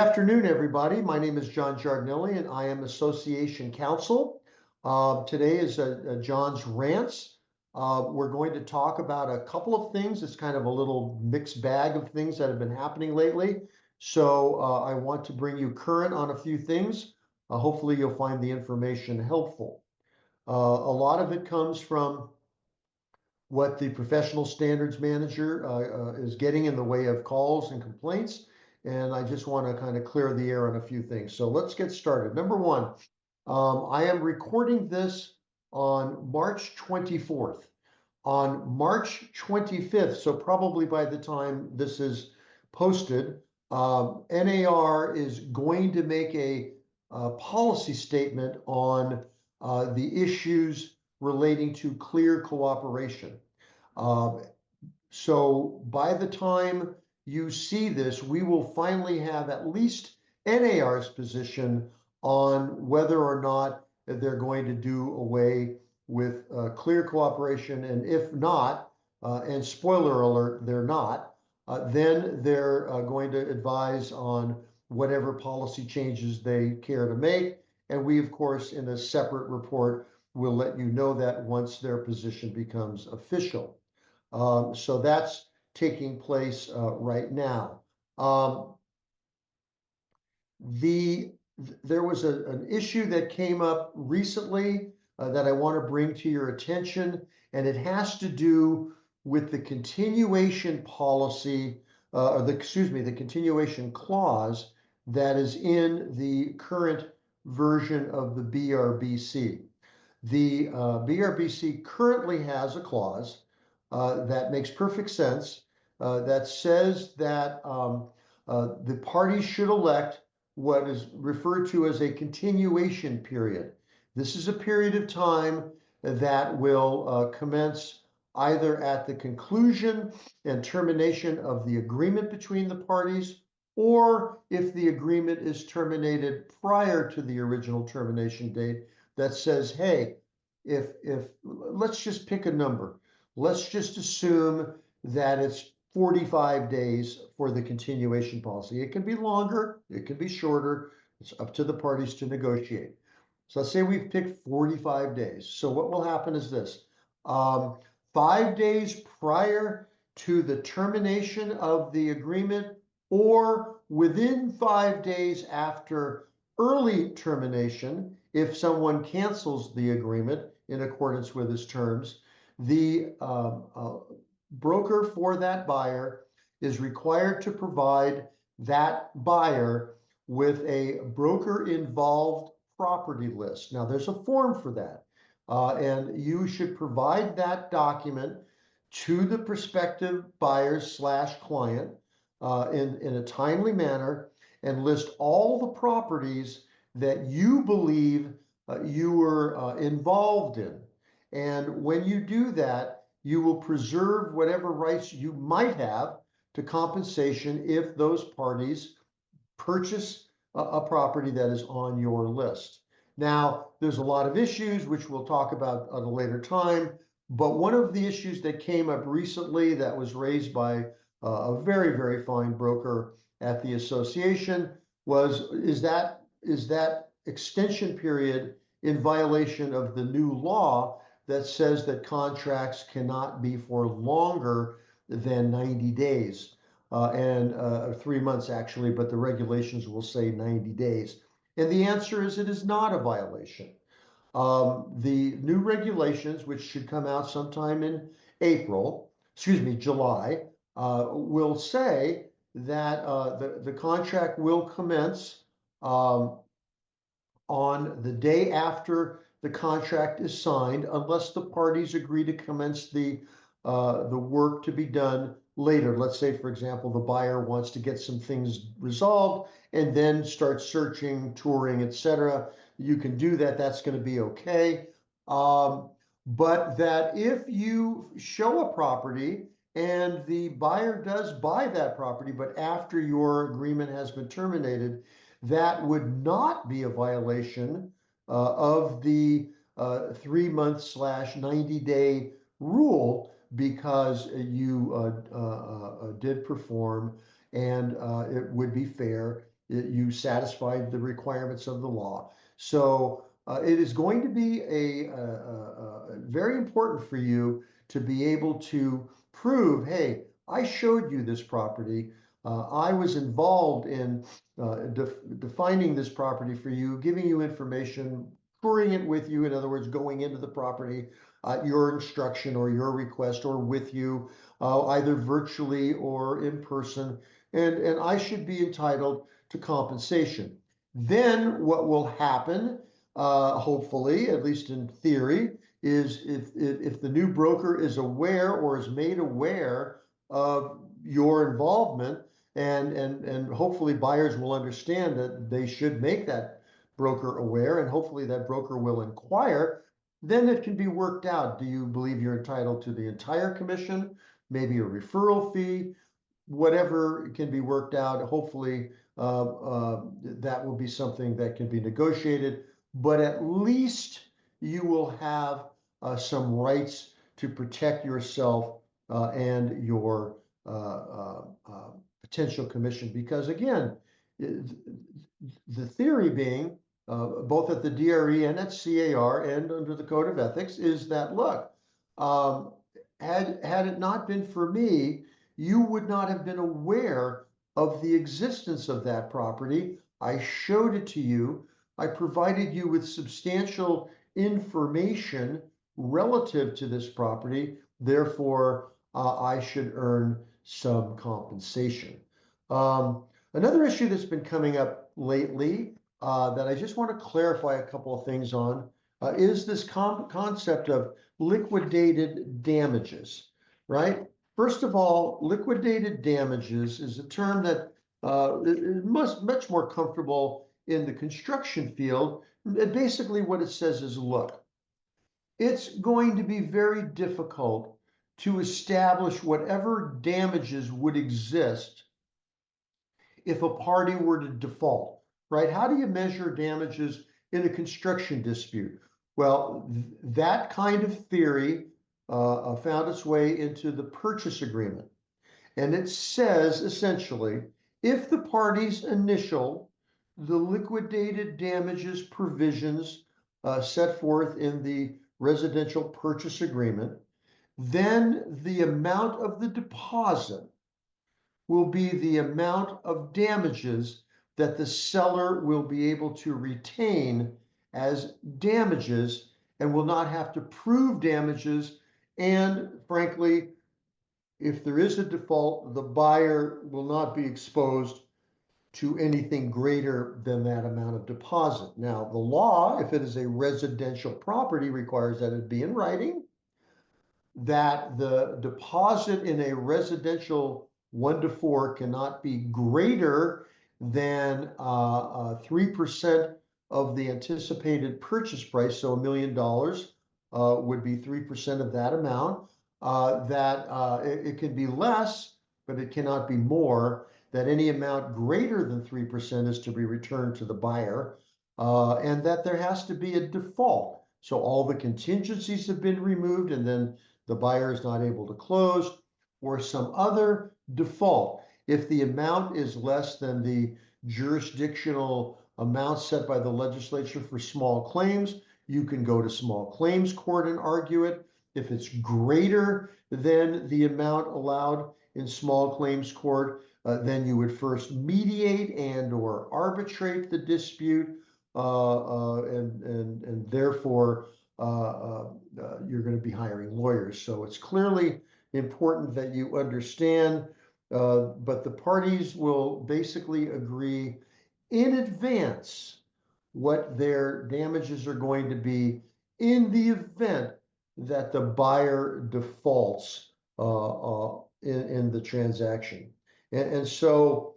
afternoon, everybody. My name is John Giardinelli, and I am Association Counsel. Today is John's Rants. We're going to talk about a couple of things. It's kind of a little mixed bag of things that have been happening lately. So I want to bring you current on a few things. Hopefully you'll find the information helpful. A lot of it comes from what the professional standards manager is getting in the way of calls and complaints. And I just want to kind of clear the air on a few things. So let's get started. Number one, I am recording this on March 24th. On March 25th, so probably by the time this is posted, N.A.R is going to make a policy statement on the issues relating to clear cooperation. So by the time you see this, we will finally have at least N.A.R's position on whether or not they're going to do away with clear cooperation. And if not, and spoiler alert, they're not, then they're going to advise on whatever policy changes they care to make. And we, of course, in a separate report, will let you know that once their position becomes official. So that's taking place right now. There was an issue that came up recently that I want to bring to your attention, and it has to do with the continuation policy, the continuation clause that is in the current version of the BRBC. The BRBC currently has a clause that makes perfect sense that says that the parties should elect what is referred to as a continuation period. This is a period of time that will commence either at the conclusion and termination of the agreement between the parties, or if the agreement is terminated prior to the original termination date, that says, hey, if let's just pick a number. Let's just assume that it's 45 days for the continuation policy. It can be longer, it can be shorter. It's up to the parties to negotiate. So let's say we've picked 45 days. So what will happen is this. 5 days prior to the termination of the agreement, or within 5 days after early termination, if someone cancels the agreement in accordance with its terms, the broker for that buyer is required to provide that buyer with a broker involved property list. Now there's a form for that, and you should provide that document to the prospective buyers / client in a timely manner, and list all the properties that you believe you were involved in. And when you do that, you will preserve whatever rights you might have to compensation if those parties purchase a property that is on your list. Now, there's a lot of issues which we'll talk about at a later time, but one of the issues that came up recently that was raised by a very, very fine broker at the association was, is that extension period in violation of the new law that says that contracts cannot be for longer than 90 days and 3 months actually, but the regulations will say 90 days. And the answer is it is not a violation. The new regulations, which should come out sometime in July, will say that the contract will commence on the day after the contract is signed, unless the parties agree to commence the work to be done later. Let's say, for example, the buyer wants to get some things resolved and then start searching, touring, etc. You can do that. That's going to be okay. But that if you show a property and the buyer does buy that property, but after your agreement has been terminated, that would not be a violation of the 3 month / 90-day rule, because you did perform, and it would be fair you satisfied the requirements of the law. So it is going to be very important for you to be able to prove, hey, I showed you this property. I was involved in defining this property for you, giving you information, touring it with you. In other words, going into the property at your instruction or your request, or with you, either virtually or in person. And I should be entitled to compensation. Then what will happen, hopefully, at least in theory, is if the new broker is aware or is made aware of your involvement, and hopefully buyers will understand that they should make that broker aware, and hopefully that broker will inquire, then it can be worked out. Do you believe you're entitled to the entire commission, maybe a referral fee? Whatever can be worked out, hopefully that will be something that can be negotiated, but at least you will have some rights to protect yourself and your potential commission. Because again, the theory being, both at the DRE and at CAR and under the Code of Ethics, is that, look, had it not been for me, you would not have been aware of the existence of that property. I showed it to you. I provided you with substantial information relative to this property. Therefore, I should earn some compensation. Another issue that's been coming up lately that I just want to clarify a couple of things on is this concept of liquidated damages, right? First of all, liquidated damages is a term that is much more comfortable in the construction field. And basically what it says is, look, it's going to be very difficult to establish whatever damages would exist if a party were to default, right? How do you measure damages in a construction dispute? Well, that kind of theory found its way into the purchase agreement. And it says essentially, if the parties initial the liquidated damages provisions set forth in the residential purchase agreement, then the amount of the deposit will be the amount of damages that the seller will be able to retain as damages and will not have to prove damages. And frankly, if there is a default, the buyer will not be exposed to anything greater than that amount of deposit. Now, the law, if it is a residential property, requires that it be in writing, that the deposit in a residential 1-to-4 cannot be greater than 3% of the anticipated purchase price. So $1 million would be 3% of that amount. It can be less, but it cannot be more. That any amount greater than 3% is to be returned to the buyer, and that there has to be a default. So all the contingencies have been removed, and then the buyer is not able to close, or some other default. If the amount is less than the jurisdictional amount set by the legislature for small claims, you can go to small claims court and argue it. If it's greater than the amount allowed in small claims court, then you would first mediate and or arbitrate the dispute, and therefore you're going to be hiring lawyers. So it's clearly important that you understand, but the parties will basically agree in advance what their damages are going to be in the event that the buyer defaults in the transaction. And so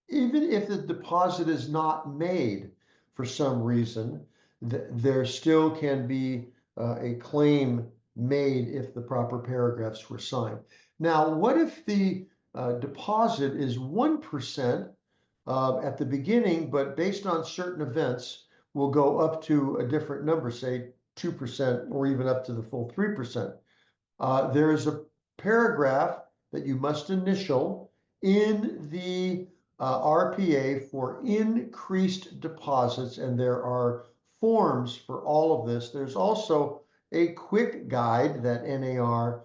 even if the deposit is not made for some reason, there still can be a claim made if the proper paragraphs were signed. Now, what if the deposit is 1% at the beginning, but based on certain events, will go up to a different number, say 2%, or even up to the full 3%? There is a paragraph that you must initial, in the RPA for increased deposits, and there are forms for all of this. There's also a quick guide that CAR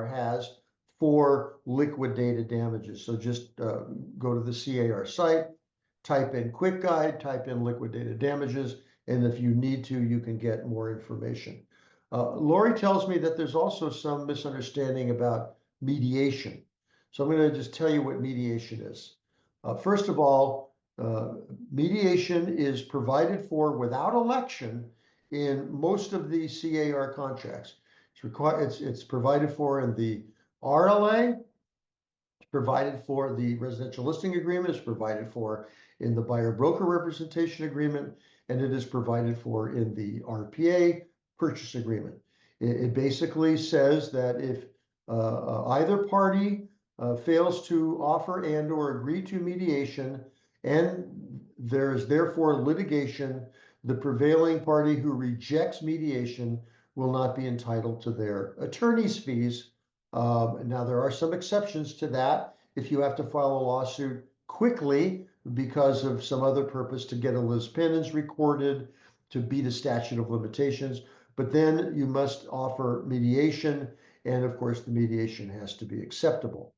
has for liquidated damages. So just go to the CAR site, type in quick guide, type in liquidated damages, and if you need to, you can get more information. Lori tells me that there's also some misunderstanding about mediation. So I'm going to just tell you what mediation is. First of all, mediation is provided for without election in most of the CAR contracts. It's provided for in the RLA, provided for the residential listing agreement, is provided for in the buyer broker representation agreement, and it is provided for in the RPA purchase agreement. It basically says that if either party fails to offer and or agree to mediation, and there is therefore litigation, the prevailing party who rejects mediation will not be entitled to their attorney's fees. Now, there are some exceptions to that. If you have to file a lawsuit quickly because of some other purpose, to get a lis pendens recorded, to beat a statute of limitations, but then you must offer mediation, and of course the mediation has to be acceptable.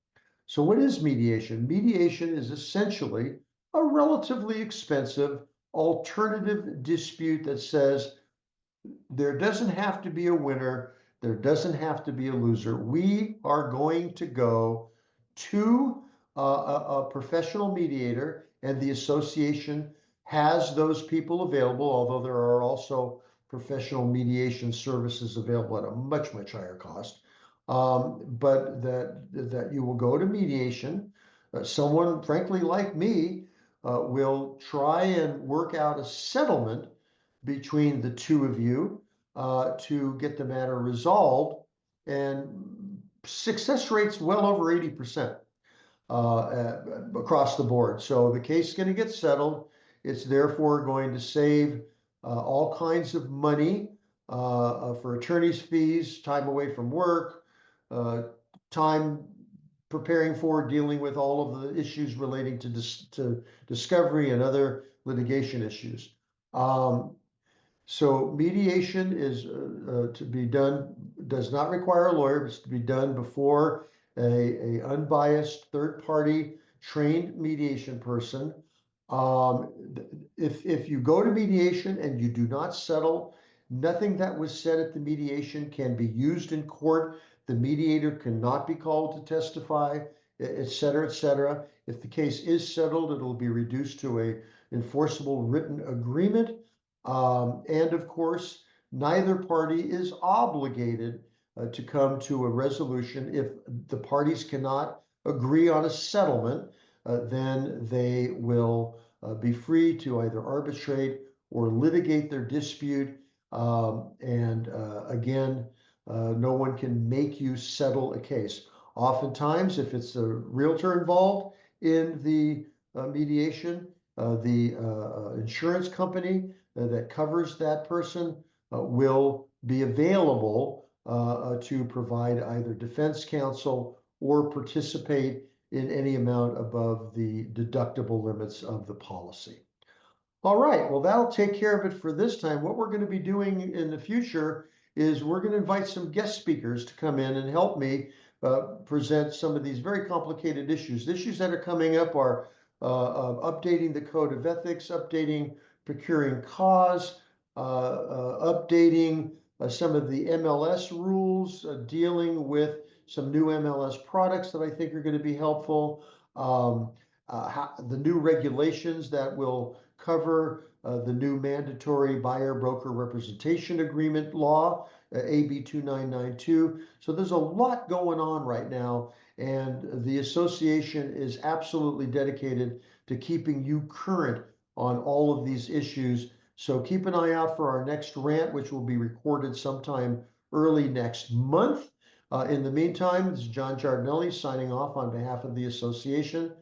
So what is mediation? Mediation is essentially a relatively expensive alternative dispute that says there doesn't have to be a winner, there doesn't have to be a loser. We are going to go to a professional mediator, and the association has those people available, although there are also professional mediation services available at a much, much higher cost. But that you will go to mediation. Someone, frankly, like me, will try and work out a settlement between the two of you to get the matter resolved, and success rates well over 80% across the board. So the case is going to get settled. It's therefore going to save all kinds of money for attorney's fees, time away from work, time preparing for dealing with all of the issues relating to discovery and other litigation issues. So mediation is to be done, does not require a lawyer, it's to be done before a unbiased third party trained mediation person. If you go to mediation and you do not settle, nothing that was said at the mediation can be used in court. The mediator cannot be called to testify, et cetera, et cetera. If the case is settled, it'll be reduced to a enforceable written agreement. And of course, neither party is obligated to come to a resolution. If the parties cannot agree on a settlement, then they will be free to either arbitrate or litigate their dispute. Again, no one can make you settle a case. Oftentimes, if it's a realtor involved in the mediation, the insurance company that covers that person will be available to provide either defense counsel or participate in any amount above the deductible limits of the policy. All right, well, that'll take care of it for this time. What we're going to be doing in the future is we're going to invite some guest speakers to come in and help me present some of these very complicated issues. The issues that are coming up are updating the code of ethics, updating procuring cause, updating some of the MLS rules, dealing with some new MLS products that I think are going to be helpful, the new regulations that will cover the new mandatory buyer broker representation agreement law, AB 2992. So there's a lot going on right now, and the association is absolutely dedicated to keeping you current on all of these issues. So keep an eye out for our next rant, which will be recorded sometime early next month. In the meantime, this is John Giardinelli signing off on behalf of the association.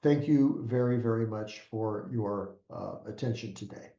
Thank you very, very much for your attention today.